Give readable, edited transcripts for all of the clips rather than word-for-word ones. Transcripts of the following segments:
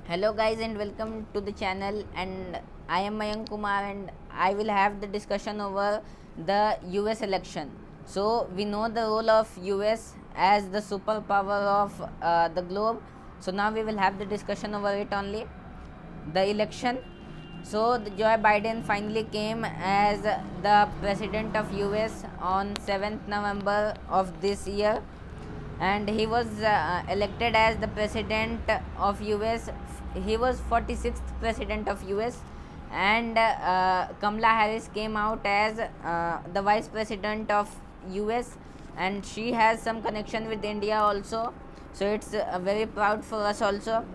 Hello guys and welcome to the channel, and I am Mayank Kumar and I will have the discussion over the US election. So we know the role of US as the superpower of the globe. So now we will have the discussion over it only. The election. So Joe Biden finally came as the president of US on 7th November of this year, and he was elected as the president of US. He was 46th president of US, and Kamala Harris came out as the vice president of US, and she has some connection with India also, so it's very proud for us also.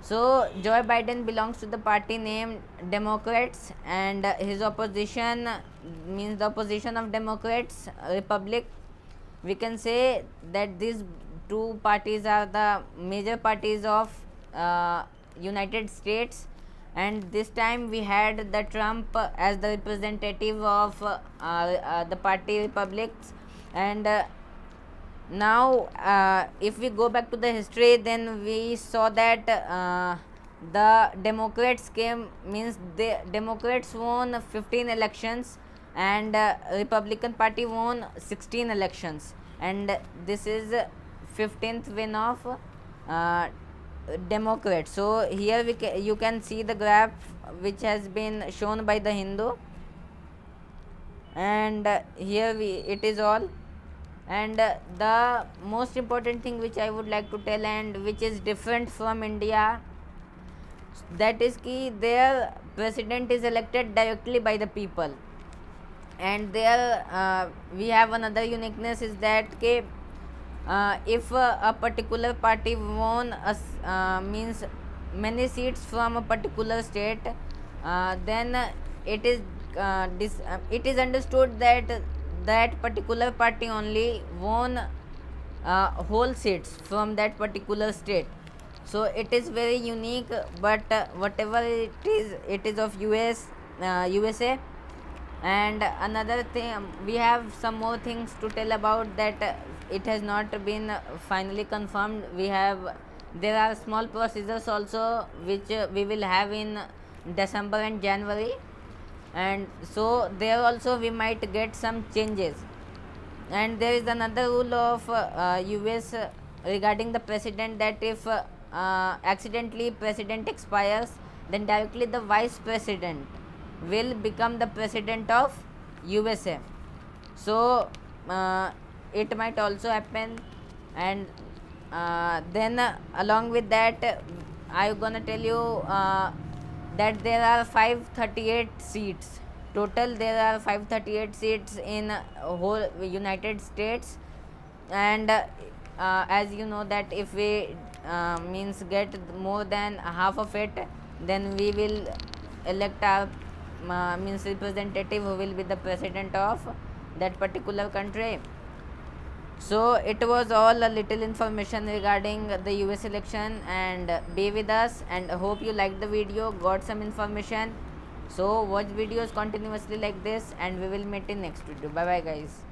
So Joe Biden belongs to the party named Democrats, and his opposition means the opposition of Democrats, Republic. We can say that these two parties are the major parties of United States, and this time we had the Trump as the representative of the party Republics, and now if we go back to the history, then we saw that the Democrats came, means the Democrats won 15 elections, and Republican party won 16 elections, and this is 15th win of uh, Democrats. So here you can see the graph which has been shown by the Hindu, and here it is all. And the most important thing which I would like to tell, and which is different from India, that is ki their president is elected directly by the people, and there we have another uniqueness is that if a particular party won means many seats from a particular state, then it is understood that that particular party only won whole seats from that particular state. So it is very unique, but whatever it is of USA. And another thing, we have some more things to tell about that. It has not been finally confirmed. There are small procedures also which we will have in December and January, and so there also we might get some changes. And there is another rule of US regarding the president, that if accidentally president expires, then directly the vice president will become the president of USA. So it might also happen, and then along with that, I'm gonna tell you that there are 538 seats total. There are 538 seats in whole United States, and as you know that if we means get more than half of it, then we will elect our means representative who will be the president of that particular country. So it was all a little information regarding the US election, and be with us, and hope you liked the video, got some information. So watch videos continuously like this, and we will meet in next video. Bye bye guys.